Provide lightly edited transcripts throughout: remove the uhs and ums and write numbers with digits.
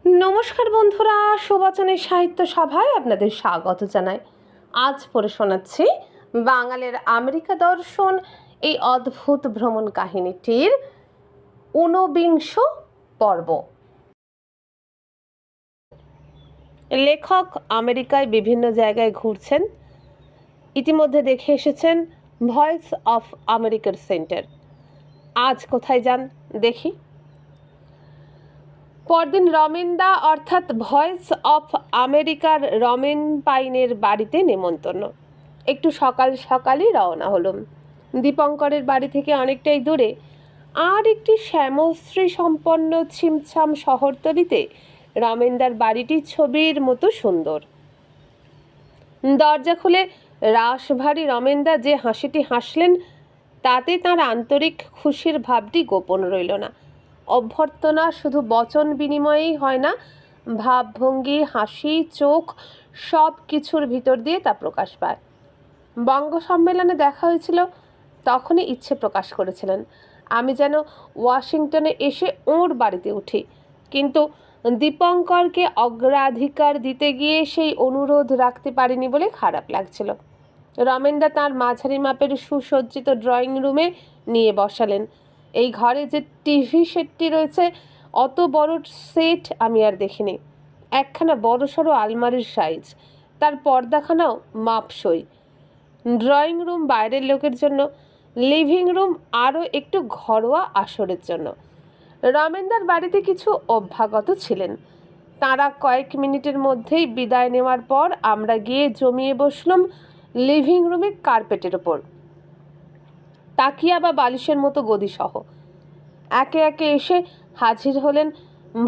নমস্কার বন্ধুরা, সুবচনের সাহিত্য সভায় আপনাদের স্বাগত জানাই। আজ পড়ে শোনাচ্ছি বাঙালির আমেরিকা দর্শন, এই অদ্ভুত ভ্রমণ কাহিনীটির ঊনবিংশ পর্ব। লেখক আমেরিকায় বিভিন্ন জায়গায় ঘুরছেন। ইতিমধ্যে দেখে এসেছেন ভয়েস অফ আমেরিকার সেন্টার। আজ কোথায় যান দেখি। পরদিন রমেনদা অর্থাৎ ভয়েস অফ আমেরিকার রমেন পাইনের বাড়িতে নেমন্তন্ন। একটু সকাল সকালই রওনা হলাম। দীপঙ্করের বাড়ি থেকে অনেকটাই দূরে আর একটি শ্যামশ্রী সম্পন্ন ছিমছাম শহরতলিতে রমেনদার বাড়িটি ছবির মতো সুন্দর। দরজা খুলে রাশভারী রমেনদা যে হাসিটি হাসলেন তাতে তাঁর আন্তরিক খুশির ভাবটি গোপন রইল না। অভ্যর্থনা শুধু বচন বিনিময়েই হয় না, ভাবভঙ্গি, হাসি, চোখ সব কিছুর ভিতর দিয়ে তা প্রকাশ পায়। বঙ্গ সম্মেলনে দেখা হয়েছিল, তখনই ইচ্ছে প্রকাশ করেছিলেন আমি যেন ওয়াশিংটনে এসে ওর বাড়িতে উঠি, কিন্তু দীপঙ্করকে অগ্রাধিকার দিতে গিয়ে সেই অনুরোধ রাখতে পারিনি বলে খারাপ লাগছিল। রমেনদা তাঁর মাঝারি মাপের সুসজ্জিত ড্রয়িং রুমে নিয়ে বসালেন। এই ঘরে যে টিভি সেটটি রয়েছে, অত বড় সেট আমি আর দেখিনি। একখানা বড়সড় আলমারির সাইজ, তার পর্দাখানাও মাপসই। ড্রয়িং রুম বাইরের লোকের জন্য, লিভিং রুম আরও একটু ঘরোয়া আসরের জন্য। রমেনদার বাড়িতে কিছু অভ্যাগত ছিলেন। তাঁরা কয়েক মিনিটের মধ্যেই বিদায় নেওয়ার পর আমরা গিয়ে জমিয়ে বসলাম লিভিং রুমে কার্পেটের ওপর, তাকিয়া বা বালিশের মতো গদিসহ। একে একে এসে হাজির হলেন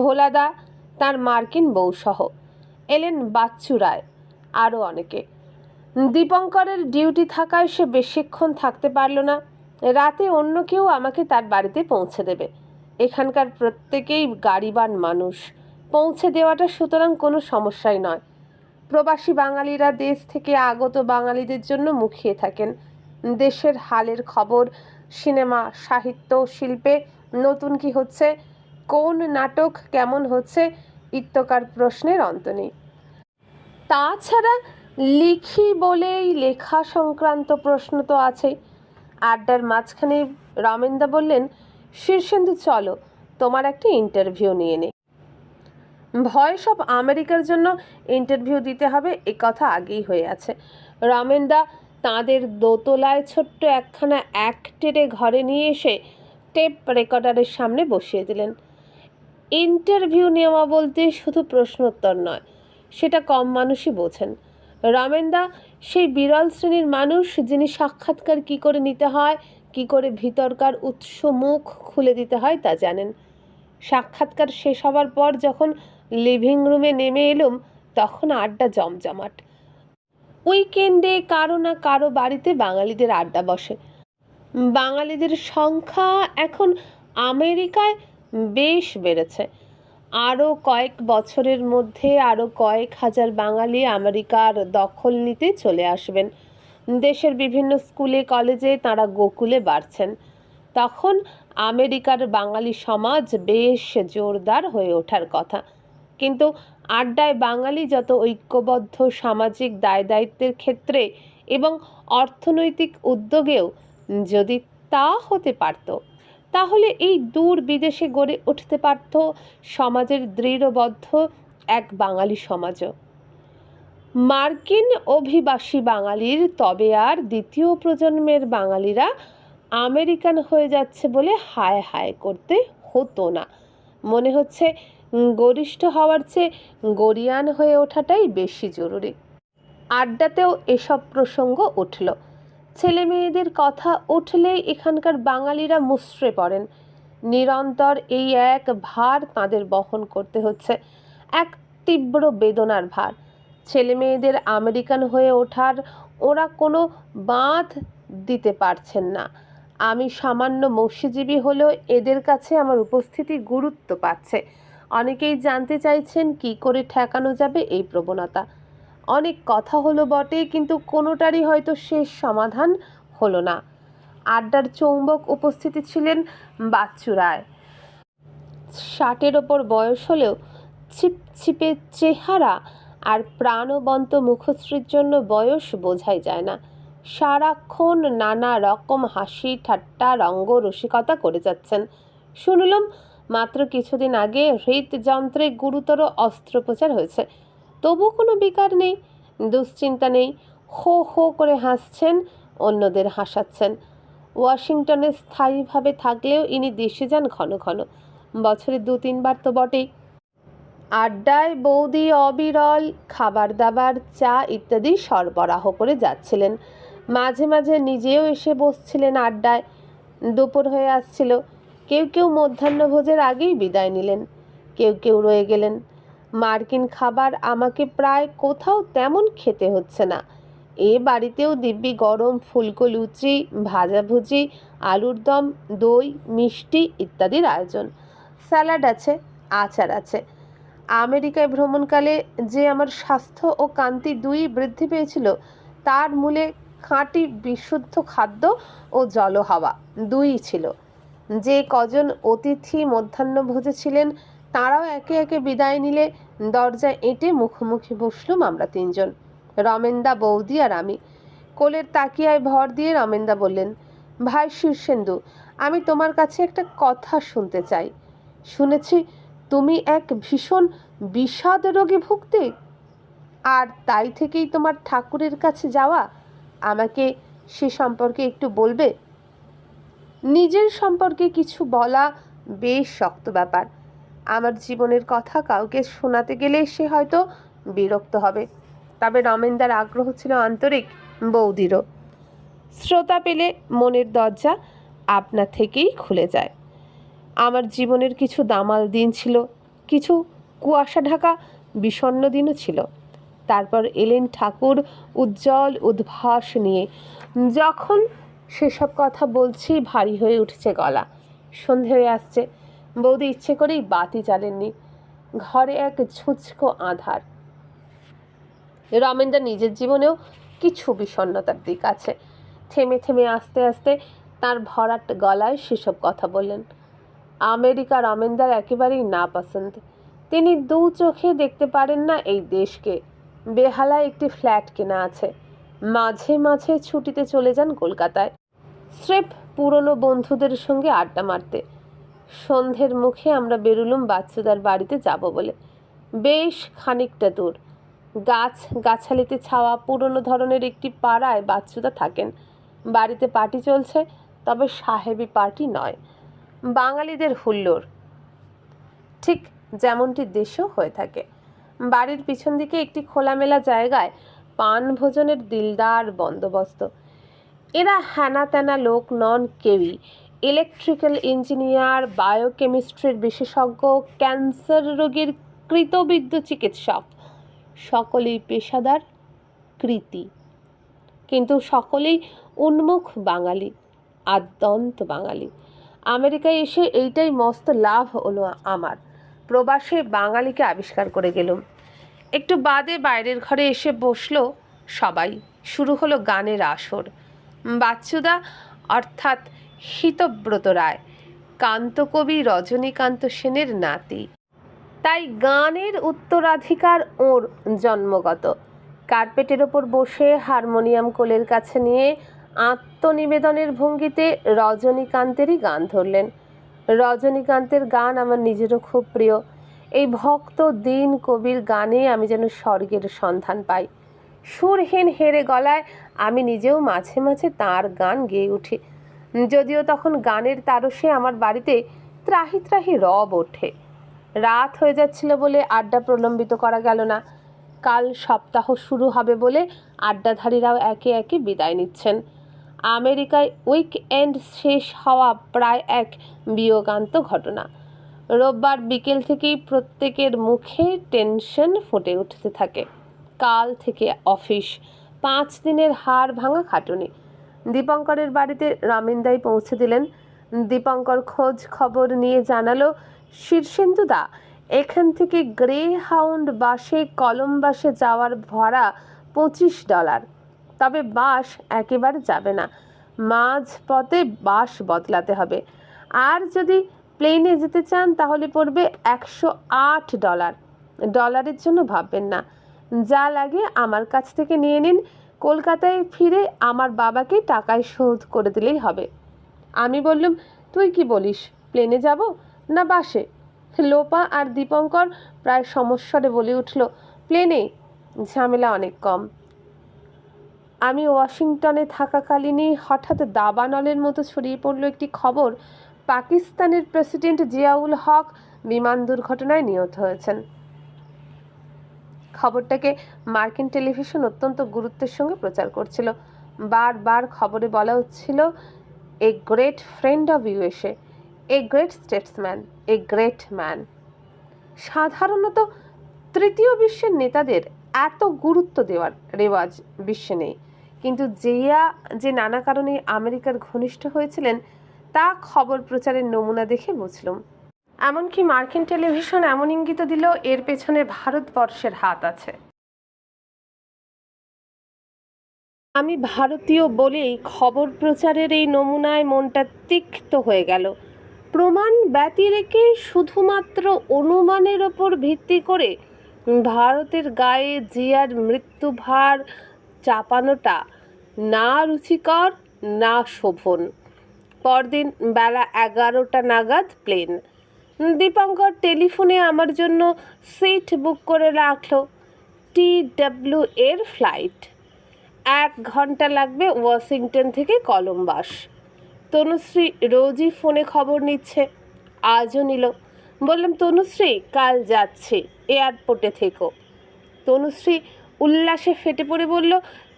ভোলাদা, তার মার্কিন বউসহ। এলেন বাচ্চু রায়, আরও অনেকে। দীপঙ্করের ডিউটি থাকায় সে বেশিক্ষণ থাকতে পারল না। রাতে অন্য কেউ আমাকে তার বাড়িতে পৌঁছে দেবে। এখানকার প্রত্যেকেই গাড়িবান মানুষ, পৌঁছে দেওয়াটা সুতরাং কোনো সমস্যাই নয়। প্রবাসী বাঙালিরা দেশ থেকে আগত বাঙালিদের জন্য মুখিয়ে থাকেন। দেশের হালের খবর, সিনেমা, সাহিত্য, শিল্পে নতুন কি হচ্ছে, কোন নাটক কেমন হচ্ছে ইত্যকার প্রশ্নের অন্ত নেই। তাছাড়া লিখি বলেই লেখা সংক্রান্ত প্রশ্ন তো আছেই। আড্ডার মাঝখানে রমেনদা বললেন, শীর্ষেন্দু চলো, তোমার একটা ইন্টারভিউ নিয়ে নে। ভয়েস অফ আমেরিকার জন্য ইন্টারভিউ দিতে হবে, এ কথা আগেই হয়ে আছে। রমেনদা তাঁদের দোতলায় ছোট্ট একখানা একটেরে ঘরে নিয়ে এসে টেপ রেকর্ডারের সামনে বসিয়ে দিলেন। ইন্টারভিউ নেওয়া বলতে শুধু প্রশ্নোত্তর নয়, সেটা কম মানুষই বোঝেন। রমেনদা সেই বিরল শ্রেণীর মানুষ যিনি সাক্ষাৎকার কী করে নিতে হয়, কী করে ভিতরকার উৎস মুখ খুলে দিতে হয় তা জানেন। সাক্ষাৎকার শেষ হবার পর যখন লিভিং রুমে নেমে এলুম, তখন আড্ডা জমজমাট। উইকেন্ডে কারো না কারো বাড়িতে বাঙালিদের আড্ডা বসে। বাঙালিদের সংখ্যা এখন আমেরিকায় বেশ বেড়েছে। আরও কয়েক বছরের মধ্যে আরও কয়েক হাজার বাঙালি আমেরিকার দখল নিতে চলে আসবেন। দেশের বিভিন্ন স্কুলে কলেজে তাঁরা গোকুলে বাড়ছেন। তখন আমেরিকার বাঙালি সমাজ বেশ জোরদার হয়ে ওঠার কথা। কিন্তু আড্ডায় বাঙালি যত ঐক্যবদ্ধ সামাজিক দায় দায়িত্বের ক্ষেত্রে এবং অর্থনৈতিক উদ্যোগেও যদি তা হতে পারত, তাহলে এই দূর বিদেশে গড়ে উঠতে পারত সমাজের দৃঢ়বদ্ধ এক বাঙালি সমাজও। মার্কিন অভিবাসী বাঙালির তবে আর দ্বিতীয় প্রজন্মের বাঙালিরা আমেরিকান হয়ে যাচ্ছে বলে হায় হায় করতে হতো না। মনে হচ্ছে গরিষ্ঠ হওয়ার চেয়ে গরিয়ান হয়ে ওঠাটাই বেশি জরুরি। আড্ডাতেও এসব প্রসঙ্গ উঠল। ছেলে মেয়েদের কথা উঠলেই এখানকার বাঙালিরা মুষড়ে পড়েন। নিরন্তর এই এক ভার তাঁদের বহন করতে হচ্ছে, এক তীব্র বেদনার ভার। ছেলে মেয়েদের আমেরিকান হয়ে ওঠার ওরা কোনো বাঁধ দিতে পারছেন না। আমি সামান্য মৎস্যজীবী হলেও এদের কাছে আমার উপস্থিতি গুরুত্ব পাচ্ছে। অনেকেই জানতে চাইছেন কি করে ঠেকানো যাবে এই প্রবণতা। অনেক কথা হলো বটে, কিন্তু কোনোটারই হয়তো শেষ সমাধান হলো না। আড্ডার চৌম্বক উপস্থিতি ছিলেন বাচ্চু রায়। 60-এর ওপর বয়স হলেও ছিপছিপে চেহারা আর প্রাণবন্ত মুখশ্রীর জন্য বয়স বোঝাই যায় না। সারাক্ষণ নানা রকম হাসি ঠাট্টা রঙ্গ রসিকতা করে যাচ্ছেন। শুনলাম মাত্র কিছুদিন আগে হৃদযন্ত্রে গুরুতর অস্ত্রোপচার হয়েছে। তবু কোনো বিকার নেই, দুশ্চিন্তা নেই। হো হো করে হাসছেন, অন্যদের হাসাচ্ছেন। ওয়াশিংটনে স্থায়ীভাবে থাকলেও ইনি দেশে যান ঘন ঘন, বছরে 2-3 বার তো বটেই। আড্ডায় বৌদি অবিরল খাবার দাবার চা ইত্যাদি সরবরাহ করে যাচ্ছিলেন। মাঝে মাঝে নিজেও এসে বসছিলেন আড্ডায়। দুপুর হয়ে আসছিল, কেউ কেউ মধ্যাহ্নভোজের আগেই বিদায় নিলেন, কেউ কেউ রয়ে গেলেন। মার্কিন খাবার আমাকে প্রায় কোথাও তেমন খেতে হচ্ছে না। এ বাড়িতেও দিব্যি গরম ফুলকো লুচি, ভাজাভুজি, আলুর দম, দই, মিষ্টি ইত্যাদির আয়োজন। স্যালাড আছে, আচার আছে। আমেরিকায় ভ্রমণকালে যে আমার স্বাস্থ্য ও কান্তি দুই বৃদ্ধি পেয়েছিল, তার মূলে খাঁটি বিশুদ্ধ খাদ্য ও জলহাওয়া দুই ছিল। যে কজন অতিথি মধ্যাহ্নভোজে ছিলেন, তাঁরাও একে একে বিদায় নিলে দরজায় এঁটে মুখোমুখি বসলুম আমরা 3জন, রমেনদা, বৌদি আর আমি। কোলের তাকিয়ায় ভর দিয়ে রমেনদা বললেন, ভাই শীর্ষেন্দু, আমি তোমার কাছে একটা কথা শুনতে চাই। শুনেছি তুমি এক ভীষণ বিষাদ রোগে ভুগতে, আর তাই থেকেই তোমার ঠাকুরের কাছে যাওয়া। আমাকে সে সম্পর্কে একটু বলবে? নিজের সম্পর্কে কিছু বলা বেশ শক্ত ব্যাপার। আমার জীবনের কথা কাউকে শোনাতে গেলে সে হয়তো বিরক্ত হবে। তবে রমেনদার আগ্রহ ছিল আন্তরিক, বৌদিরও। শ্রোতা পেলে মনের দরজা আপনা থেকেই খুলে যায়। আমার জীবনের কিছু দামাল দিন ছিল, কিছু কুয়াশা ঢাকা বিষণ্ণ দিনও ছিল। তারপর এলেন ঠাকুর উজ্জ্বল উদ্ভাস নিয়ে। যখন সেসব কথা বলছি ভারী হয়ে উঠছে গলা। সন্ধে হয়ে আসছে। বৌদি ইচ্ছে করেই বাতি জ্বালেননি। ঘরে এক ঝুঁচকো আঁধার। রমেনদা নিজের জীবনেও কিছু বিষণ্ণতার দিক আছে। থেমে থেমে আস্তে আস্তে তার ভরাট গলায় সেসব কথা বললেন। আমেরিকা রমেনদার একেবারেই নাপসন্দ। তিনি 2 চোখে দেখতে পারেন না এই দেশকে। বেহালায় একটি ফ্ল্যাট কেনা আছে। মাঝে মাঝে ছুটিতে চলে যান কলকাতায়, স্রেফ পুরনো বন্ধুদের সঙ্গে আড্ডা মারতে। সন্ধ্যের মুখে আমরা বেরুলুম বাচ্চুদার বাড়িতে যাব বলে। বেশ খানিকটা দূর, গাছ গাছালিতে ছাওয়া পুরনো ধরনের একটি পাড়ায় বাচ্চুদা থাকেন। বাড়িতে পার্টি চলছে, তবে সাহেবি পার্টি নয়, বাঙালিদের হুল্লোড়, ঠিক যেমনটি দেশেও হয়ে থাকে। বাড়ির পিছন দিকে একটি খোলামেলা জায়গায় পান ভোজনের দিলদার বন্দোবস্ত। এরা হ্যানা ত্যানা লোক নন কেউই। ইলেকট্রিক্যাল ইঞ্জিনিয়ার, বায়োকেমিস্ট্রির বিশেষজ্ঞ, ক্যান্সার রোগীর কৃতবিদ্য চিকিৎসক, সকলেই পেশাদার, কৃতী, কিন্তু সকলেই উন্মুখ বাঙালি, আদ্যন্ত বাঙালি। আমেরিকায় এসে এইটাই মস্ত লাভ হলো আমার। প্রবাসে বাঙালিকে আবিষ্কার করে গেলুম। একটু বাদে বাইরের ঘরে এসে বসলো সবাই। শুরু হলো গানের আসর। বাচ্চুদা অর্থাৎ হিতব্রত রায় কান্তকবি রজনীকান্ত সেনের নাতি, তাই গানের উত্তরাধিকার ওর জন্মগত। কার্পেটের ওপর বসে হারমোনিয়াম কোলের কাছে নিয়ে আত্মনিবেদনের ভঙ্গিতে রজনীকান্তেরই গান ধরলেন। রজনীকান্তের গান আমার নিজেরও খুব প্রিয়। এই ভক্ত দীন কবির গানে আমি যেন স্বর্গের সন্ধান পাই। সুরহীন হেরে গলায় আমি নিজেও মাঝে মাঝে তাঁর গান গেয়ে উঠি। যদিও তখন গানের তারসে আমার বাড়িতে ত্রাহি ত্রাহি রব ওঠে। রাত হয়ে যাচ্ছিল বলে আড্ডা প্রলম্বিত করা গেল না। কাল সপ্তাহ শুরু হবে বলে আড্ডাধারীরাও একে একে বিদায় নিচ্ছেন। আমেরিকায় উইকএন্ড শেষ হওয়া প্রায় এক বিয়োগান্ত ঘটনা। রোববার বিকেল থেকেই প্রত্যেকের মুখে টেনশন ফুটে উঠতে থাকে। কাল থেকে অফিস, 5 দিনের হাড় ভাঙা খাটুনি। দীপঙ্করের বাড়িতে রমেনদাই পৌঁছে দিলেন। দীপঙ্কর খোঁজ খবর নিয়ে জানালো, শীর্ষেন্দুদা, এখান থেকে গ্রে হাউন্ড বাসে কলম্বাসে যাওয়ার ভাড়া $25, তবে বাস একেবারে যাবে না, মাঝপথে বাস বদলাতে হবে। আর যদি প্লেনে যেতে চান তাহলে পড়বে $108। ডলারের জন্য ভাববেন না, যা লাগে আমার কাছ থেকে নিয়ে নিন। কলকাতায় ফিরে আমার বাবাকে টাকায় শোধ করে দিলেই হবে। আমি বললাম, তুই কি বলিস, প্লেনে যাব না বাসে? লোপা আর দীপঙ্কর প্রায় সমস্বরে বলে উঠল, প্লেনে, ঝামেলা অনেক কম। আমি ওয়াশিংটনে থাকাকালীনই হঠাৎ দাবানলের মতো ছড়িয়ে পড়ল একটি খবর, পাকিস্তানের প্রেসিডেন্ট জিয়াউল হক বিমান দুর্ঘটনায় নিহত হয়েছেন। খবরটাকে মার্কিন টেলিভিশন অত্যন্ত গুরুত্বের সঙ্গে প্রচার করছিল। বারবার খবরে বলা হচ্ছিল, a great friend of USA, a great Statesman, a great man. সাধারণত তৃতীয় বিশ্বের নেতাদের এত গুরুত্ব দেওয়ার রেওয়াজ বিশ্বে নেই, কিন্তু জিয়া যে নানা কারণে আমেরিকার ঘনিষ্ঠ হয়েছিলেন তা খবর প্রচারের নমুনা দেখে বুঝলুম। এমনকি মার্কিন টেলিভিশন এমন ইঙ্গিত দিল এর পেছনে ভারতবর্ষের হাত আছে। আমি ভারতীয় বলেই খবর প্রচারের এই নমুনায় মনটা তিক্ত হয়ে গেল। প্রমাণ ব্যতি রেখে শুধুমাত্র অনুমানের ওপর ভিত্তি করে ভারতের গায়ে জিয়ার মৃত্যুভার চাপানোটা না রুচিকর না শোভন। পরদিন বেলা 11টা নাগাদ প্লেন। দীপঙ্কর টেলিফোনে আমার জন্য সিট বুক করে রাখলো। TW এর ফ্লাইট, 1 ঘন্টা লাগবে ওয়াশিংটন থেকে কলম্বাস। তনুশ্রী রোজই ফোনে খবর নিচ্ছে, আজও নিল। বললাম, তনুশ্রী কাল যাচ্ছি, এয়ারপোর্টে থেকো। তনুশ্রী উল্লাসে ফেটে পড়ে বলল,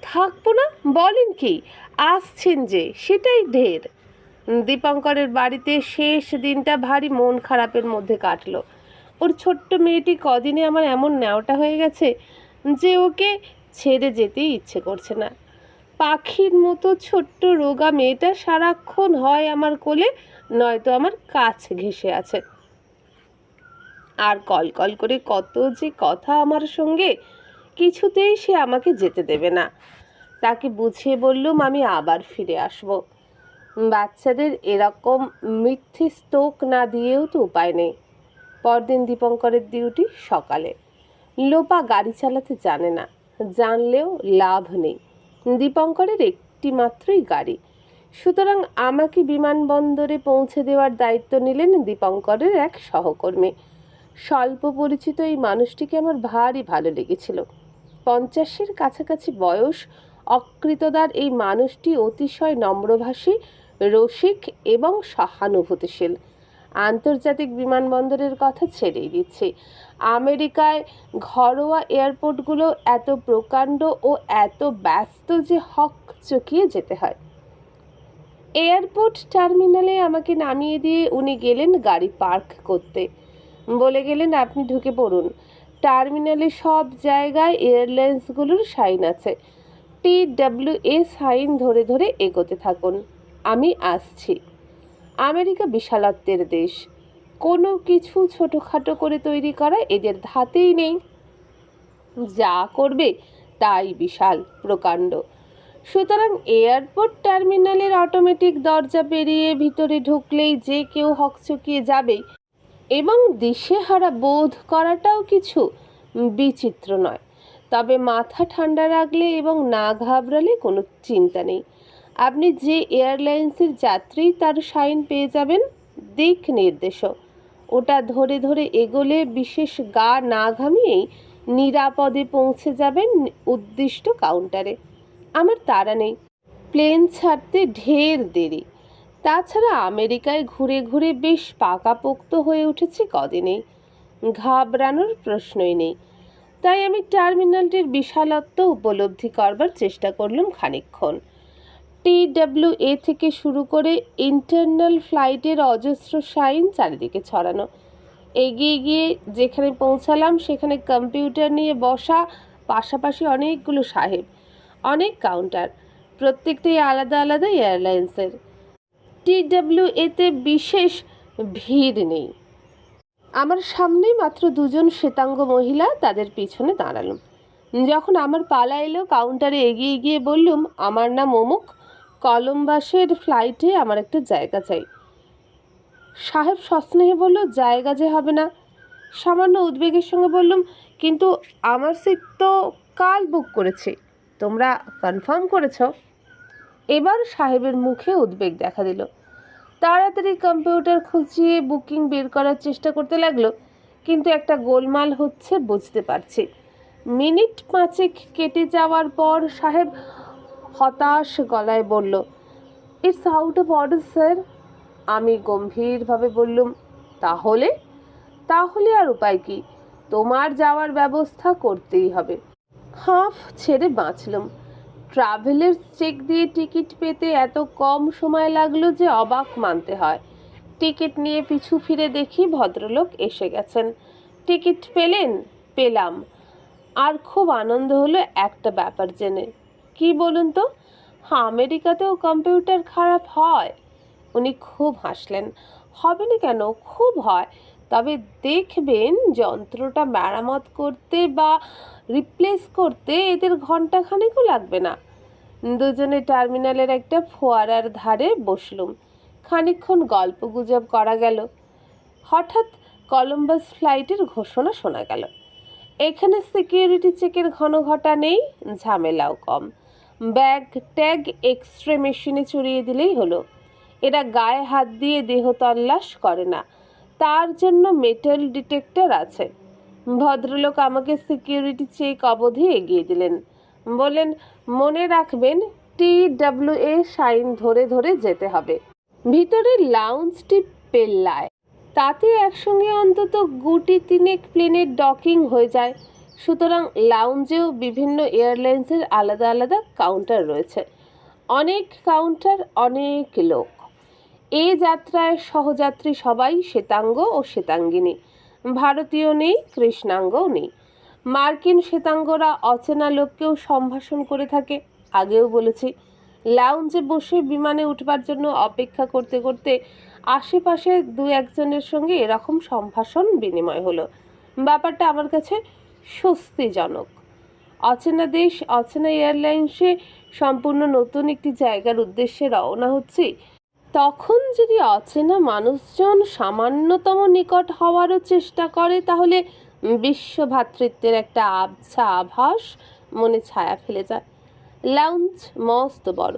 থাকবো না বলেন কি, আসছেন যে সেটাই ঢের। দীপঙ্করের বাড়িতে শেষ দিনটা ভারী মন খারাপের মধ্যে কাটলো। ওর ছোট্ট মেয়েটি কদিনে আমার এমন ন্যাওটা হয়ে গেছে যে ওকে ছেড়ে যেতেই ইচ্ছে করছে না। পাখির মতো ছোট্ট রোগা মেয়েটা সারাক্ষণ হয় আমার কোলে, নয়তো আমার কাছে ঘেঁষে আছে। আর কল কল করে কত যে কথা আমার সঙ্গে, কিছুতেই সে আমাকে যেতে দেবে না। তাকে বুঝিয়ে বললুম আমি আবার ফিরে আসব। বাচ্চাদের এরকম মিথ্যে স্তোক না দিয়েও তো উপায় নেই। পরদিন দীপঙ্করের ডিউটি সকালে। লোপা গাড়ি চালাতে জানে না, জানলেও লাভ নেই। দীপঙ্করের একটি মাত্রই গাড়ি, সুতরাং আমাকে বিমানবন্দরে পৌঁছে দেওয়ার দায়িত্ব নিলেন দীপঙ্করের এক সহকর্মী। স্বল্প পরিচিত এই মানুষটিকে আমার ভারী ভালো লেগেছিল। 50-এর কাছাকাছি বয়স, অকৃতদার এই মানুষটি অতিশয় নম্রভাষী, রসিক এবং সহানুভূতিশীল। আন্তর্জাতিক বিমানবন্দরের কথা ছেড়েই দিচ্ছি, আমেরিকায় ঘরোয়া এয়ারপোর্টগুলো এত প্রকাণ্ড ও এত ব্যস্ত যে হক চকিয়ে যেতে হয়। এয়ারপোর্ট টার্মিনালে আমাকে নামিয়ে দিয়ে উনি গেলেন গাড়ি পার্ক করতে। বলে গেলেন, আপনি ঢুকে পড়ুন, টার্মিনালে সব জায়গায় এয়ারলাইন্সগুলোর সাইন আছে, TWA সাইন ধরে ধরে এগোতে থাকুন, আমি আসছি। আমেরিকা বিশালত্বের দেশ, কোনো কিছু ছোটোখাটো করে তৈরি করা এদের ধাতেই নেই। যা করবে তাই বিশাল প্রকাণ্ড। সুতরাং এয়ারপোর্ট টার্মিনালের অটোমেটিক দরজা পেরিয়ে ভিতরে ঢুকলেই যে কেউ হকচকিয়ে যাবেই, এবং দিশেহারা বোধ করাটাও কিছু বিচিত্র নয়। তবে মাথা ঠান্ডা রাখলে এবং না ঘাবড়ালে কোনো চিন্তা নেই। আপনি যে এয়ারলাইন্সের যাত্রী তার সাইন পেয়ে যাবেন, দিক নির্দেশক। ওটা ধরে ধরে এগোলে বিশেষ গা না ঘামিয়েই নিরাপদে পৌঁছে যাবেন উদ্দিষ্ট কাউন্টারে। আমার তাড়া নেই, প্লেন ছাড়তে ঢের দেরি। তাছাড়া আমেরিকায় ঘুরে ঘুরে বেশ পাকাপোক্ত হয়ে উঠেছি কদিনেই, ঘাবড়ানোর প্রশ্নই নেই। তাই আমি টার্মিনালটির বিশালত্ব উপলব্ধি করবার চেষ্টা করলাম খানিকক্ষণ। TWA থেকে শুরু করে ইন্টারনাল ফ্লাইটের অজস্র সাইন চারিদিকে ছড়ানো। এগিয়ে গিয়ে যেখানে পৌঁছালাম সেখানে কম্পিউটার নিয়ে বসা, পাশাপাশি অনেকগুলো সাহেব, অনেক কাউন্টার, প্রত্যেকটাই আলাদা আলাদা এয়ারলাইন্সের। TWA-তে বিশেষ ভিড় নেই। আমার সামনেই মাত্র 2জন শ্বেতাঙ্গ মহিলা, তাদের পিছনে দাঁড়ালাম। যখন আমার পালা এলো কাউন্টারে এগিয়ে গিয়ে বললুম, আমার নাম অমুক, কলম্বাসের ফ্লাইটে আমার একটা জায়গা চাই। সাহেব সস্নেহে বলল, জায়গা যে হবে না, সামান্য উদ্বেগের সঙ্গে বললুম, কিন্তু আমার সিট তো কাল বুক করেছি, তোমরা কনফার্ম করেছ? এবার সাহেবের মুখে উদ্বেগ দেখা দিল। তাড়াতাড়ি কম্পিউটার খুঁজিয়ে বুকিং বের করার চেষ্টা করতে লাগলো, কিন্তু একটা গোলমাল হচ্ছে বুঝতে পারছি। মিনিট 5 কেটে যাওয়ার পর সাহেব হতাশ গলায় বলল, it's out of order sir. আমি গম্ভীরভাবে বললুম, তাহলে? তাহলে আর উপায় কি, তোমার যাওয়ার ব্যবস্থা করতেই হবে। হাঁফ ছেড়ে বাঁচলুম। ট্রাভেলার্স চেক দিয়ে টিকিট পেতে এত কম সময় লাগলো যে অবাক মানতে হয়। টিকিট নিয়ে পিছু ফিরে দেখি ভদ্রলোক এসে গেছেন। টিকিট পেলেন? পেলাম। আর খুব আনন্দ হলো একটা ব্যাপার জেনে। কি বলুন তো? আমেরিকাতেও কম্পিউটার খারাপ হয়? উনি খুব হাসলেন। হবে না কেন, খুব হয়। তবে দেখবেন যন্ত্রটা মেরামত করতে বা রিপ্লেস করতে এদের ঘন্টাখানেকও লাগবে না। দুজনে টার্মিনালের একটা ফোয়ারার ধারে বসলুম। খানিকক্ষণ গল্পগুজব করা গেল। হঠাৎ কলম্বাস ফ্লাইটের ঘোষণা শোনা গেল। এখানে সিকিউরিটি চেকের ঘনঘটা নেই, ঝামেলাও কম। ব্যাগ ট্যাগ এক্সরে মেশিনে চড়িয়ে দিলেই হলো। এরা গায়ে হাত দিয়ে দেহ তল্লাশ করে না, তার জন্য মেটাল ডিটেক্টর আছে। ভদ্রলোক আমাকে সিকিউরিটি চেক অবধি এগিয়ে দিলেন। বললেন, মনে রাখবেন TWA সাইন ধরে ধরে যেতে হবে। ভিতরে লাউঞ্জটি পেল্লায়, তাতে একসঙ্গে অন্তত গুটি 3 প্লেনের ডকিং হয়ে যায়। সুতরাং লাউঞ্জেও বিভিন্ন এয়ারলাইন্সের আলাদা আলাদা কাউন্টার রয়েছে। অনেক কাউন্টার, অনেক লোক। এ যাত্রায় সহযাত্রী সবাই শ্বেতাঙ্গ ও শ্বেতাঙ্গিনী। ভারতীয় নেই, কৃষ্ণাঙ্গও নেই। মার্কিন শ্বেতাঙ্গরা অচেনা লোককেও সম্ভাষণ করে থাকে, আগেও বলেছি। লাউঞ্জে বসে বিমানে উঠবার জন্য অপেক্ষা করতে করতে আশেপাশে 2-1জনের সঙ্গে এরকম সম্ভাষণ বিনিময় হলো। ব্যাপারটা আমার কাছে স্বস্তিজনক। অচেনা দেশ, অচেনা এয়ারলাইন্সে সম্পূর্ণ নতুন একটি জায়গার উদ্দেশ্যে রওনা হচ্ছি, তখন যদি অচেনা মানুষজন সামান্যতম নিকট হওয়ারও চেষ্টা করে, তাহলে বিশ্ব ভ্রাতৃত্বের একটা আবছা আভাস মনে ছায়া ফেলে যায়। লাউঞ্জ মস্ত বড়,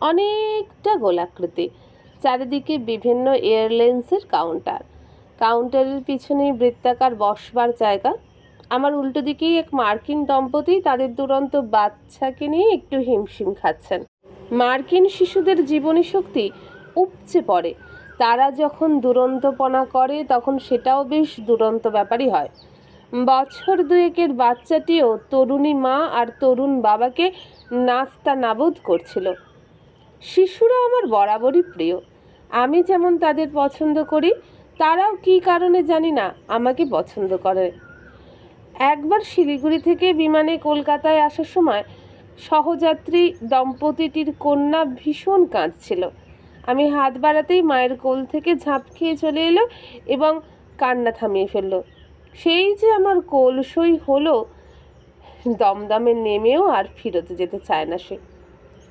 অনেকটা গোলাকৃতি। চারিদিকে বিভিন্ন এয়ারলাইন্সের কাউন্টার। কাউন্টারের পিছনেই বৃত্তাকার বসবার জায়গা। আমার উল্টো দিকেই এক মার্কিন দম্পতি তাদের দুরন্ত বাচ্চাকে নিয়ে একটু হিমশিম খাচ্ছেন। মার্কিন শিশুদের জীবনী শক্তি উপচে পড়ে। তারা যখন দুরন্তপনা করে তখন সেটাও বেশ দুরন্ত ব্যাপারই হয়। বছর 2-এর বাচ্চাটিও তরুণী মা আর তরুণ বাবাকে নাস্তা নাবুদ করছিল। শিশুরা আমার বরাবরই প্রিয়। আমি যেমন তাদের পছন্দ করি, তারাও কী কারণে জানি না আমাকে পছন্দ করে। একবার শিলিগুড়ি থেকে বিমানে কলকাতায় আসার সময় সহযাত্রী দম্পতিটির কন্যা ভীষণ কাঁদছিল। আমি হাত বাড়াতেই মায়ের কোল থেকে ঝাঁপ খেয়ে চলে এলো এবং কান্না থামিয়ে ফেলল। সেই যে আমার কোলসই হলো, দমদমে নেমেও আর ফিরতে যেতে চায় না সে।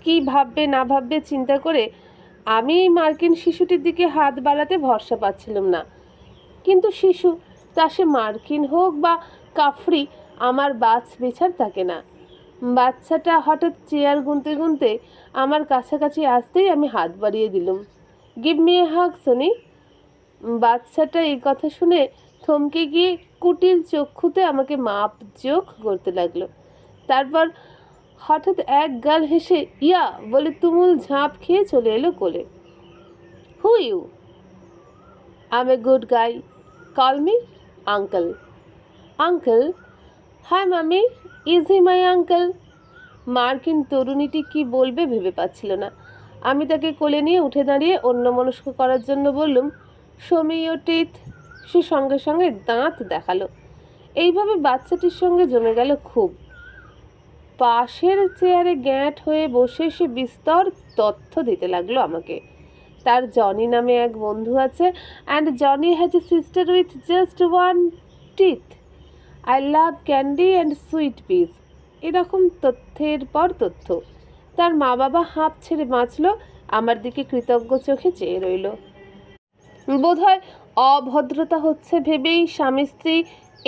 কী ভাববে না ভাববে চিন্তা করে আমি এই মার্কিন শিশুটির দিকে হাত বাড়াতে ভরসা পাচ্ছিলাম না। কিন্তু শিশু, তা সে মার্কিন হোক বা কাফরি, আমার বাছ বেছার থাকে না। বাচ্চাটা হঠাৎ চেয়ার গুনতে গুনতে আমার কাছাকাছি আসতেই আমি হাত বাড়িয়ে দিলুম। Give me a hug Sonny. বাচ্চাটা এই কথা শুনে থমকে গিয়ে কুটিল চক্ষুতে আমাকে মাপ যোগ করতে লাগলো। তারপর হঠাৎ এক গাল হেসে ইয়া বলে তুমুল ঝাঁপ খেয়ে চলে এলো কোলে। Who you? I am a good guy, call me uncle. Uncle? হ্যাঁ মামি, ইজ হি মাই আঙ্কেল? মার্কিন তরুণীটি কি বলবে ভেবে পাচ্ছিল না। আমি তাকে কোলে নিয়ে উঠে দাঁড়িয়ে অন্যমনস্ক করার জন্য বললুম, শো মি ইয়োর টিথ। সে সঙ্গে সঙ্গে দাঁত দেখালো। এইভাবে বাচ্চাটির সঙ্গে জমে গেল খুব। পাশের চেয়ারে গ্যাঁট হয়ে বসে সে বিস্তর তথ্য দিতে লাগলো আমাকে। তার জনি নামে এক বন্ধু আছে, and Johnny has a sister with just 1 teeth. I love candy and sweet piece. এরকম তথ্যের পর তথ্য। তার মা বাবা হাঁপ ছেড়ে বাঁচল, আমার দিকে কৃতজ্ঞ চোখে চেয়ে রইল। বোধহয় অভদ্রতা হচ্ছে ভেবেই স্বামী স্ত্রী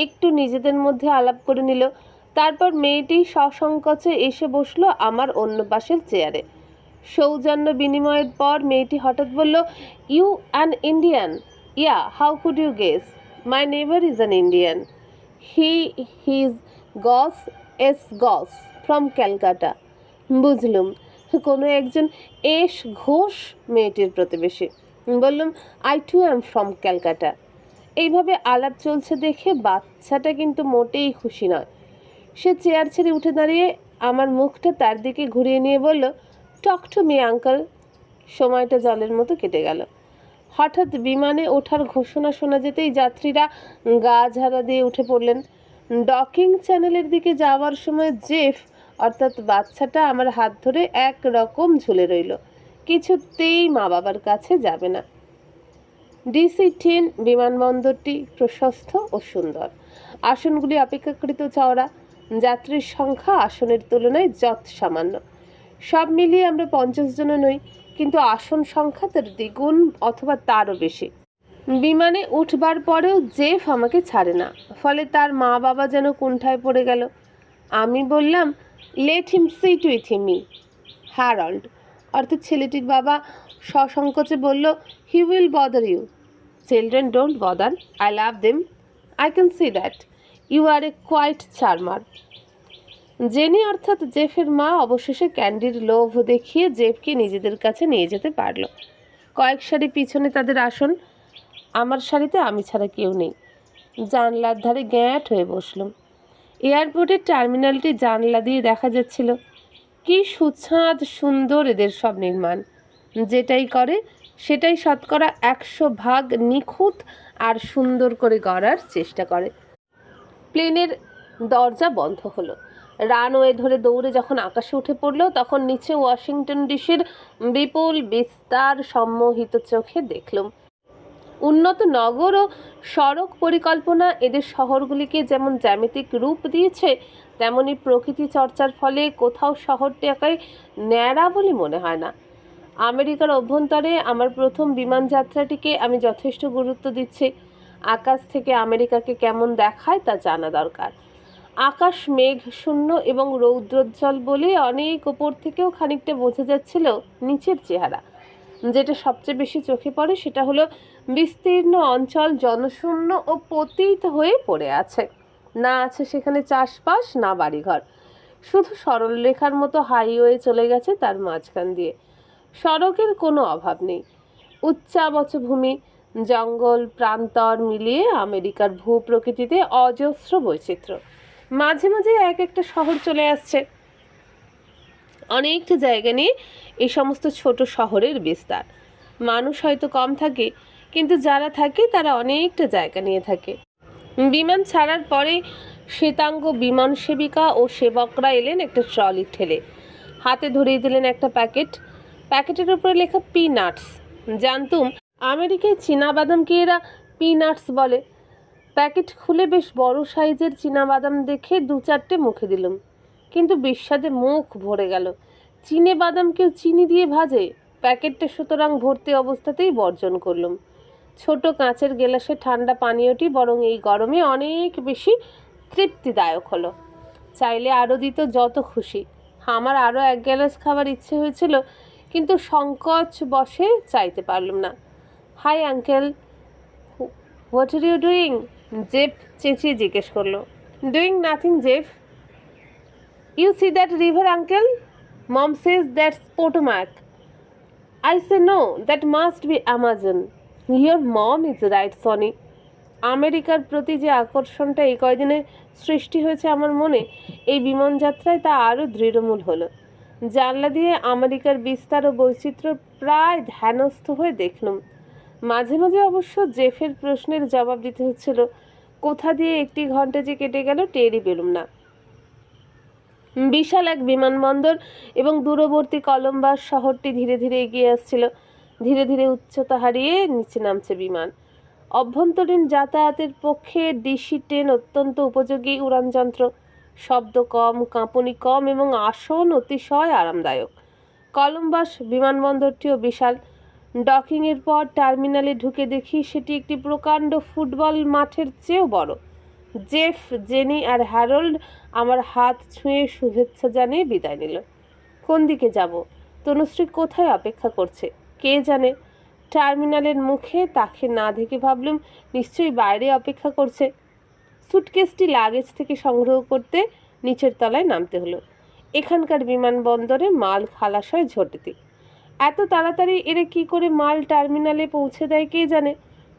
একটু নিজেদের মধ্যে আলাপ করে নিল। তারপর মেয়েটি সসংকোচে এসে বসলো আমার অন্য পাশের চেয়ারে। সৌজন্য বিনিময়ের পর মেয়েটি হঠাৎ বলল, you an Indian? Yeah, how could you guess? My neighbour is an Indian. His Ghosh Ghosh from Calcutta. বুঝলুম কোনো একজন এস ঘোষ মেয়েটির প্রতিবেশী। বললাম, I too am from Calcutta. এইভাবে আলাপ চলছে দেখে বাচ্চাটা কিন্তু মোটেই খুশি নয়। সে চেয়ার ছেড়ে উঠে দাঁড়িয়ে আমার মুখটা তার দিকে ঘুরিয়ে নিয়ে বলল, টক টু মি আঙ্কেল। সময়টা জলের মতো কেটে গেল। হঠাৎ বিমানে ওঠার ঘোষণা শোনা যেতেই যাত্রীরা গা ঝাড়া দিয়ে উঠে পড়লেন। ডকিং চ্যানেলের দিকে যাওয়ার সময় জেফ অর্থাৎ বাচ্চাটা আমার হাত ধরে এক রকম ঝুলে রইল, কিছুতেই মা বাবার কাছে যাবে না। DC-10 বিমানবন্দরটি প্রশস্ত ও সুন্দর। আসনগুলি অপেক্ষাকৃত চওড়া। যাত্রীর সংখ্যা আসনের তুলনায় যৎ সামান্য। সব মিলিয়ে আমরা 50 জন নই, কিন্তু আসন সংখ্যা তার দ্বিগুণ অথবা তারও বেশি। বিমানে উঠবার পরেও জেফ আমাকে ছাড়ে না, ফলে তার মা বাবা যেন কুণ্ঠায় পড়ে গেল। আমি বললাম, let him sit with me. Harold অর্থাৎ ছেলেটির বাবা সসংকোচে বলল, he will bother you. Children don't bother, I love them, I can see that. You are a quite charmer. Jenny অর্থাৎ জেফের মা অবশেষে ক্যান্ডির লোভ দেখিয়ে জেফকে নিজেদের কাছে নিয়ে যেতে পারল। কয়েক সারি পিছনে তাদের আসন, আমার সারিতে আমি ছাড়া কেউ নেই। জানলার ধারে গ্যাঁট হয়ে বসলাম। এয়ারপোর্টের টার্মিনালটি জানলা দিয়ে দেখা যাচ্ছিল। কি সুছাঁদ সুন্দর এদের সব নির্মাণ। যেটাই করে সেটাই শতকরা 100% নিখুঁত আর সুন্দর করে গড়ার চেষ্টা করে। প্লেনের দরজা বন্ধ হলো। রানওয়ে ধরে দৌড়ে যখন আকাশে উঠে পড়ল, তখন নিচে ওয়াশিংটন ডিসির বিপুল বিস্তার সম্মোহিত চোখে দেখলাম। উন্নত নগর ও সড়ক পরিকল্পনা এদের শহরগুলিকে যেমন জ্যামিতিক রূপ দিয়েছে, তেমনি প্রকৃতি চর্চার ফলে কোথাও শহরটাকে ন্যাড়া বলে মনে হয় না। আমেরিকার অভ্যন্তরে আমার প্রথম বিমান যাত্রাটিকে আমি যথেষ্ট গুরুত্ব দিচ্ছি। আকাশ থেকে আমেরিকাকে কেমন দেখায় তা জানা দরকার। আকাশ মেঘ শূন্য এবং রৌদ্রোজ্জ্বল বলে অনেক ওপর থেকেও খানিকটা বোঝা যাচ্ছিল নিচের চেহারা। যেটা সবচেয়ে বেশি চোখে পড়ে সেটা হলো বিস্তীর্ণ অঞ্চল জনশূন্য ও পতিত হয়ে পড়ে আছে। না আছে সেখানে চাষবাস, না বাড়িঘর। শুধু সরলরেখার মতো হাইওয়ে চলে গেছে তার মাঝখান দিয়ে। সড়কের কোনো অভাব নেই। উচ্চাবচ ভূমি, জঙ্গল, প্রান্তর মিলিয়ে আমেরিকার ভূপ্রকৃতিতে অজস্র বৈচিত্র্য। মাঝে মাঝে এক একটা শহর চলে আসছে। অনেকটা জায়গা নিয়ে এই সমস্ত ছোট শহরের বিস্তার। মানুষ হয়তো কম থাকে, কিন্তু যারা থাকে তারা অনেকটা জায়গা নিয়ে থাকে। বিমান ছাড়ার পরে শ্বেতাঙ্গ বিমান সেবিকা ও সেবকরা এলেন একটা ট্রলি ঠেলে। হাতে ধরিয়ে দিলেন একটা প্যাকেট। প্যাকেটের উপরে লেখা পিনাটস। জানতুম আমেরিকায় চীনাবাদামকে এরা পিনাটস বলে। প্যাকেট খুলে বেশ বড় সাইজের চীনাবাদাম দেখে 2-4টে মুখে দিলাম, কিন্তু বিস্বাদে মুখ ভরে গেল। চীনে বাদাম কেউ চিনি দিয়ে ভাজে? প্যাকেটটা সুতরাং ভর্তি অবস্থাতেই বর্জন করলাম। ছোট কাঁচের গেলাসে ঠান্ডা পানীয়টি বরং এই গরমে অনেক বেশি তৃপ্তিদায়ক হলো। চাইলে আরও দিত যত খুশি। আমার আরও 1 গ্লাস খাবার ইচ্ছে হয়েছিল, কিন্তু সংকোচ বশে চাইতে পারলাম না। Hi uncle, what are you doing? Jeff চেঁচিয়ে জিজ্ঞেস করলো। Doing nothing Jeff. You see that river uncle? Mom says that's Potomac. I say no, that must be Amazon. Your mom is right, Sonny. আমেরিকার প্রতি যে আকর্ষণটা এই কয়দিনে সৃষ্টি হয়েছে আমার মনে, এই বিমানযাত্রায় তা আরও দৃঢ়মূল হলো। জানলা দিয়ে আমেরিকার বিস্তার ও বৈচিত্র্য প্রায় ধ্যানস্থ হয়ে দেখলুম। মাঝে মাঝে অবশ্য জেফের প্রশ্নের জবাব দিতে হচ্ছিল। কোথা দিয়ে 1 ঘন্টা যে কেটে গেল টেরই পেলুম না। বিশাল এক বিমানবন্দর এবং দূরবর্তী কলম্বাস শহরটি ধীরে ধীরে এগিয়ে আসছিল। ধীরে ধীরে উচ্চতা হারিয়ে নিচে নামছে বিমান। অভ্যন্তরীণ যাতায়াতের পক্ষে DC-10 অত্যন্ত উপযোগী উড়ানযন্ত্র। শব্দ কম, কাঁপুনি কম এবং আসন অতিশয় আরামদায়ক। কলম্বাস বিমানবন্দরটিও বিশাল। ডকিংয়ের পর টার্মিনালে ঢুকে দেখি সেটি একটি প্রকাণ্ড ফুটবল মাঠের চেয়েও বড়। জেফ, জেনি আর হ্যারল্ড আমার হাত ছুঁয়ে শুভেচ্ছা জানিয়ে বিদায় নিল। কোন দিকে যাব? তনুশ্রী কোথায় অপেক্ষা করছে কে জানে। টার্মিনালের মুখে তাকে না দেখে ভাবলুম নিশ্চয়ই বাইরে অপেক্ষা করছে। সুটকেসটি লাগেজ থেকে সংগ্রহ করতে নিচের তলায় নামতে হলো। এখানকার বিমানবন্দরে মাল খালাস হয় ঝোটেতে। এত তাড়াতাড়ি এরা কি করে মাল টার্মিনালে পৌঁছে দেয় কে জানে।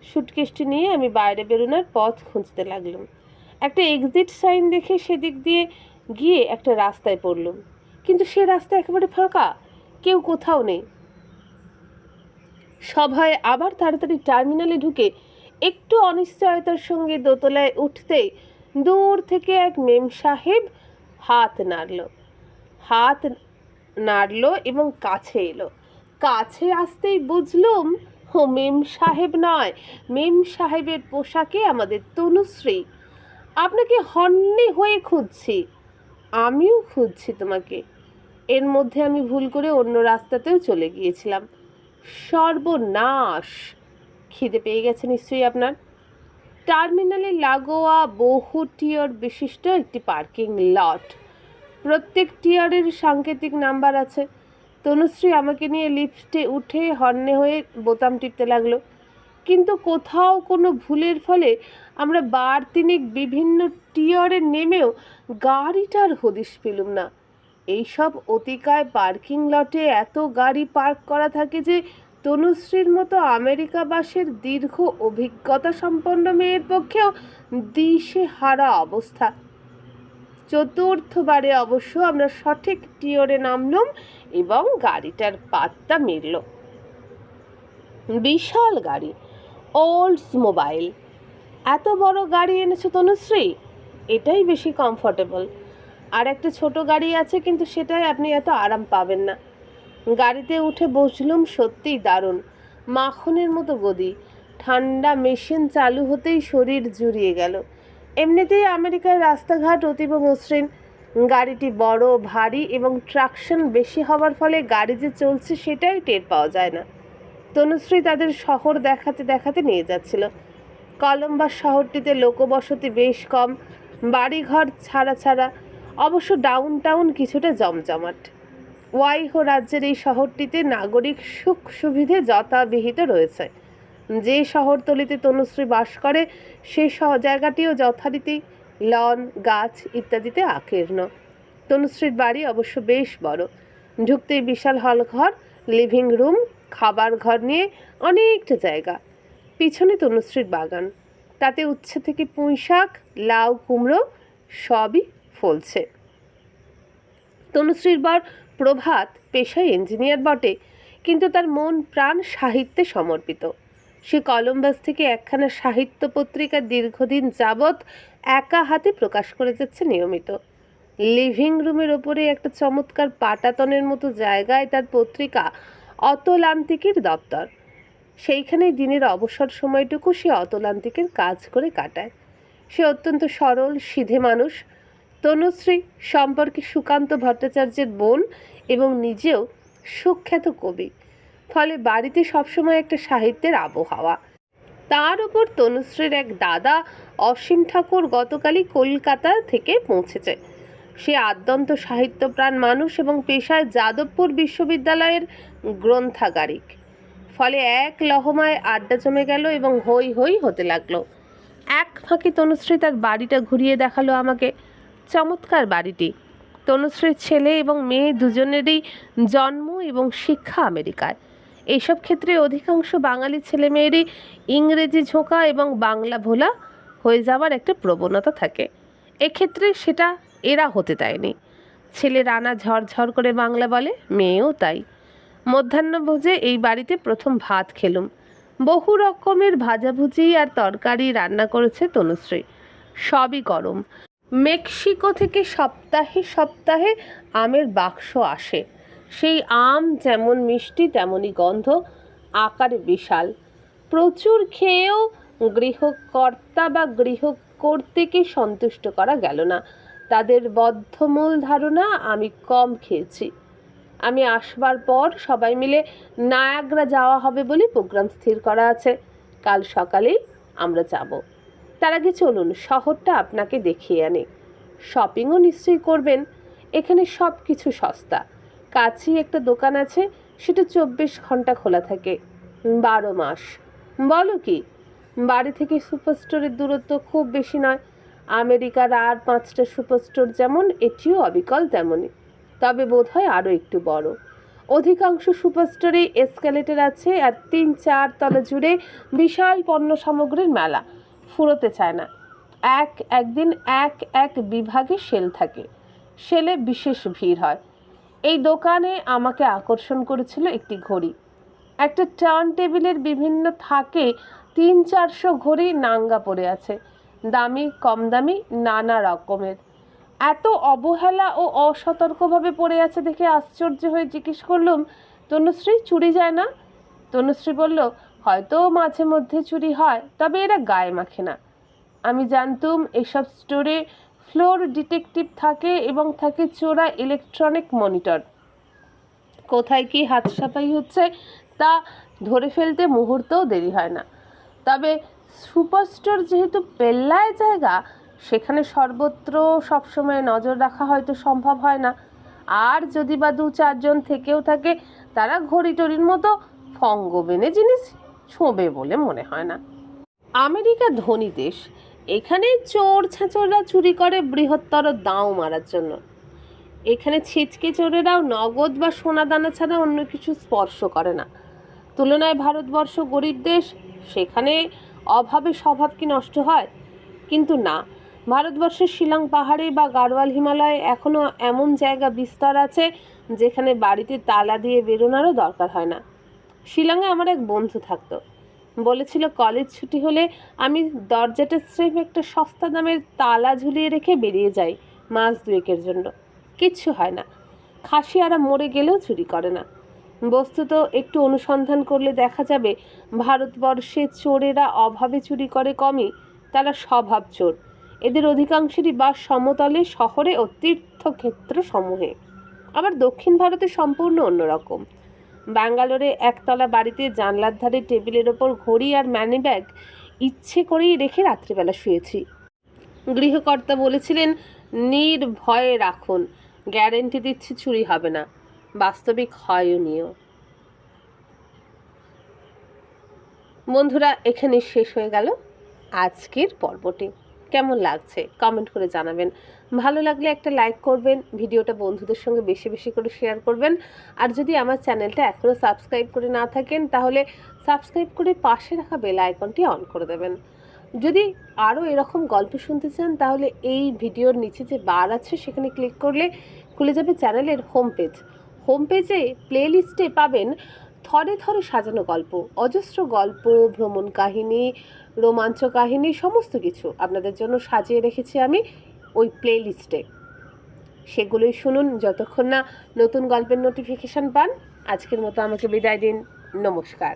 সুটকেসটি নিয়ে আমি বাইরে বেরোনোর পথ খুঁজতে লাগলাম। একটা এক্সিট সাইন দেখে সেদিক দিয়ে গিয়ে একটা রাস্তায় পড়লুম, কিন্তু সে রাস্তা একেবারে ফাঁকা, কেউ কোথাও নেই। সভায় আবার তাড়াতাড়ি টার্মিনালে ঢুকে একটু অনিশ্চয়তার সঙ্গে দোতলায় উঠতেই দূর থেকে এক মেম সাহেব হাত নাড়ল এবং কাছে এলো। কাছে আসতেই বুঝলুম ও মেম সাহেব নয়, মেম সাহেবের পোশাকে আমাদের তনুশ্রী। আপনাকে হন্যে হয়ে খুঁজছি। আমিও খুঁজছি তোমাকে। এর মধ্যে আমি ভুল করে অন্য রাস্তাতেও চলে গিয়েছিলাম। সর্বনাশ! খিদে পেয়ে গেছে নিশ্চয়ই আপনার। টার্মিনালে লাগোয়া বহু টিয়ার বিশিষ্ট একটি পার্কিং লট। প্রত্যেক টিয়ারের সাংকেতিক নাম্বার আছে। তনুশ্রী আমাকে নিয়ে লিফটে উঠে হন্যে হয়ে বোতাম টিপতে লাগলো, কিন্তু কোথাও কোনো ভুলের ফলে আমরা বার তিনেক বিভিন্ন টিয়ারে নেমেও গাড়িটার হদিশ পেলুম না। এইসব অতিকায় পার্কিং লটে এত গাড়ি পার্ক করা থাকে যে তনুশ্রীর মতো আমেরিকাবাসের দীর্ঘ অভিজ্ঞতা সম্পন্ন মেয়ের পক্ষেও দিশেহারা অবস্থা। চতুর্থবারে অবশ্য আমরা সঠিক টিয়রে নামলাম এবং গাড়িটার পাত্তা মিলল। বিশাল গাড়ি, ওল্ডস মোবাইল। এত বড় গাড়ি এনেছো তনুশ্রী? এটাই বেশি কমফোর্টেবল। আর একটা ছোট গাড়ি আছে, কিন্তু সেটাই আপনি এত আরাম পাবেন না। গাড়িতে উঠে বসলুম। সত্যিই দারুণ, মাখনের মতো গদি। ঠান্ডা মেশিন চালু হতেই শরীর জুড়িয়ে গেল। এমনিতেই আমেরিকার রাস্তাঘাট অতীব মসৃণ। গাড়িটি বড়, ভারী এবং ট্রাকশন বেশি হওয়ার ফলে গাড়ি যে চলছে সেটাই টের পাওয়া যায় না। তনুশ্রী তাদের শহর দেখাতে দেখাতে নিয়ে যাচ্ছিল। কলম্বাস শহরটিতে লোকবসতি বেশ কম, বাড়িঘর ছাড়া ছাড়া, অবশ্য ডাউন টাউন কিছুটা জমজমাট। ওয়াইহো রাজ্যের এই শহরটিতে নাগরিক সুখ সুবিধে যথাবিহিত রয়েছে। যে শহরতলিতে তনুশ্রী বাস করে সেই জায়গাটিও যথারীতি লন, গাছ ইত্যাদিতে আকীর্ণ। তনুশ্রীর বাড়ি অবশ্য বেশ বড়। ঢুকতেই বিশাল হলঘর, লিভিং রুম, খাবার ঘর নিয়ে অনেকটা জায়গা। পিছনে তনুশ্রীর বাগান, তাতে উচ্ছে থেকে পুঁইশাক, লাউ, কুমড়ো সবই ফলছে। তনুশ্রীর বর প্রভাত পেশায় ইঞ্জিনিয়ার বটে, কিন্তু তার মন প্রাণ সাহিত্যে সমর্পিত। সে কলম্বাস থেকে একখানা সাহিত্য পত্রিকা দীর্ঘদিন যাবৎ একা হাতে প্রকাশ করে যাচ্ছে নিয়মিত। লিভিং রুমের ওপরে একটা চমৎকার পাটাতনের মতো জায়গায় তার পত্রিকা অতলান্তিকের দপ্তর। সেইখানেই দিনের অবসর সময়টুকু সে অতলান্তিকের কাজ করে কাটায়। সে অত্যন্ত সরল সিধে মানুষ। তনুশ্রী সম্পর্কে সুকান্ত ভট্টাচার্যের বোন এবং নিজেও সুখ্যাত কবি, ফলে বাড়িতে সবসময় একটা সাহিত্যের আবহাওয়া। তার উপর তনুশ্রীর এক দাদা অসীম ঠাকুর গতকালই কলকাতা থেকে পৌঁছেছে। সে আদ্যন্ত সাহিত্যপ্রাণ মানুষ এবং পেশায় যাদবপুর বিশ্ববিদ্যালয়ের গ্রন্থাগারিক। ফলে এক লহমায় আড্ডা জমে গেল এবং হই হই হতে লাগলো। এক ফাঁকে তনুশ্রী তার বাড়িটা ঘুরিয়ে দেখালো আমাকে। চমৎকার বাড়িটি। তনুশ্রীর ছেলে এবং মেয়ে দুজনেরই জন্ম এবং শিক্ষা আমেরিকায়। এইসব ক্ষেত্রে অধিকাংশ বাঙালি ছেলেমেয়েরই ইংরেজি ঝোঁকা এবং বাংলা ভোলা হয়ে যাওয়ার একটা প্রবণতা থাকে। এক্ষেত্রে সেটা এরা হতে দেয়নি। ছেলে রানা ঝরঝর করে বাংলা বলে, মেয়েও তাই। মধ্যাহ্নভোজে এই বাড়িতে প্রথম ভাত খেলুম। বহু রকমের ভাজাভুজি আর তরকারি রান্না করেছে তনুশ্রী, সবই গরম। মেক্সিকো থেকে সপ্তাহে সপ্তাহে আমের বাক্স আসে। সেই আম যেমন মিষ্টি তেমনই গন্ধ, আকারে বিশাল। প্রচুর খেয়েও গৃহকর্তা বা গৃহকর্ত্রীকে সন্তুষ্ট করা গেল না। তাদের বদ্ধমূল ধারণা আমি কম খেয়েছি। আমি আসবার পর সবাই মিলে নায়াগ্রা যাওয়া হবে বলে প্রোগ্রাম স্থির করা আছে। কাল সকালেই আমরা যাব। তার আগে চলুন শহরটা আপনাকে দেখিয়ে আনি। শপিংও নিশ্চয়ই করবেন। এখানে সব কিছু সস্তা। কাছেই একটা দোকান আছে, সেটা 24 ঘন্টা খোলা থাকে, 12 মাস। বলো কি? বাড়ি থেকে সুপার স্টোরের দূরত্ব খুব বেশি নয়। আমেরিকার আর 5টা সুপার স্টোর যেমন, এটিও অবিকল তেমনই, তবে বোধহয় আরও একটু বড়। অধিকাংশ সুপার স্টোরেই এসকালেটর আছে আর 3-4 তলা জুড়ে বিশাল পণ্য সামগ্রীর মেলা। ফুরোতে চায় না। একদিন এক বিভাগে সেল থাকে। সেলে বিশেষ ভিড় হয়। এই দোকানে আমাকে আকর্ষণ করেছিল একটি ঘড়ি। একটা টার্ন টেবিলের বিভিন্ন থাকে 300-400 ঘড়ি নাঙ্গা পড়ে আছে, দামি কম দামি নানা রকমের। এত অবহেলা ও অসতর্কভাবে পড়ে আছে দেখে আশ্চর্য হয়ে জিজ্ঞেস করলুম, তনুশ্রী চুরি যায় না? তনুশ্রী বলল, হয়তো মাঝে মধ্যে চুরি হয়, তবে এরা গায়ে মাখে না। আমি জানতুম এসব স্টোরে ফ্লোর ডিটেকটিভ থাকে এবং থাকে চোরা ইলেকট্রনিক মনিটর। কোথায় কি হাত সাফাই হচ্ছে তা ধরে ফেলতে মুহূর্তেও দেরি হয় না। তবে সুপারস্টোর যেহেতু পেল্লায় জায়গা, সেখানে সর্বত্র সবসময় নজর রাখা হয়তো সম্ভব হয় না। আর যদি বা 2-4 জন থেকেও থাকে, তারা ঘড়ি টড়ির মতো ফঙ্গবেনে জিনিস ছোঁবে বলে মনে হয় না। আমেরিকা ধনী দেশ। এখানে চোর ছাঁচোররা চুরি করে বৃহত্তর দাঁও মারার জন্য। এখানে ছিচকে চোরেরাও নগদ বা সোনা দানা ছাড়া অন্য কিছু স্পর্শ করে না। তুলনায় ভারতবর্ষ গরিব দেশ, সেখানে অভাবে স্বভাব কি নষ্ট হয়? কিন্তু না, ভারতবর্ষের শিলং পাহাড়ে বা গাড়োয়াল হিমালয়ে এখনও এমন জায়গা বিস্তর আছে যেখানে বাড়িতে তালা দিয়ে বেরোনোরও দরকার হয় না। শিলংয়ে আমার এক বন্ধু থাকতো। বলেছিল কলেজ ছুটি হলে আমি দরজাটা স্রেফ একটা সস্তা দামের তালা ঝুলিয়ে রেখে বেরিয়ে যাই মাস 2-এর জন্য। কিচ্ছু হয় না। খাসিয়ারা মরে গেলেও চুরি করে না। বস্তুত একটু অনুসন্ধান করলে দেখা যাবে ভারতবর্ষে চোরেরা অভাবে চুরি করে কমই, তারা স্বভাব চোর। এদের অধিকাংশেরই বাস সমতলে, শহরে ও তীর্থক্ষেত্র সমূহে। আবার দক্ষিণ ভারতে সম্পূর্ণ অন্যরকম। ব্যাঙ্গালোরে একতলা বাড়িতে জানলার ধারে টেবিলের ওপর ঘড়ি আর মানি ব্যাগ ইচ্ছে করেই রেখে রাত্রিবেলা শুয়েছি। গৃহকর্তা বলেছিলেন, নির্ভয়ে রাখুন, গ্যারেন্টি দিচ্ছি চুরি হবে না। বাস্তবিক হয়ও নিও। বন্ধুরা, এখানে শেষ হয়ে গেল আজকের পর্বটি। কেমন লাগছে কমেন্ট করে জানাবেন। ভালো লাগলে একটা লাইক করবেন, ভিডিওটা বন্ধুদের সঙ্গে বেশি বেশি করে শেয়ার করবেন। আর যদি আমার চ্যানেলটা এখনও সাবস্ক্রাইব করে না থাকেন, তাহলে সাবস্ক্রাইব করে পাশে রাখা বেল আইকনটি অন করে দেবেন। যদি আরও এরকম গল্প শুনতে চান, তাহলে এই ভিডিওর নিচে যে বার আছে সেখানে ক্লিক করলে খুলে যাবে চ্যানেলের হোম পেজ। হোম পেজে প্লেলিস্টে পাবেন থরে থরে সাজানো গল্প, অজস্র গল্প, ভ্রমণ কাহিনী, রোমাঞ্চ কাহিনী, সমস্ত কিছু আপনাদের জন্য সাজিয়ে রেখেছি আমি ওই প্লেলিস্টে। সেগুলোই শুনুন যতক্ষণ না নতুন গল্পের নোটিফিকেশান পান। আজকের মতো আমাকে বিদায় দিন। নমস্কার।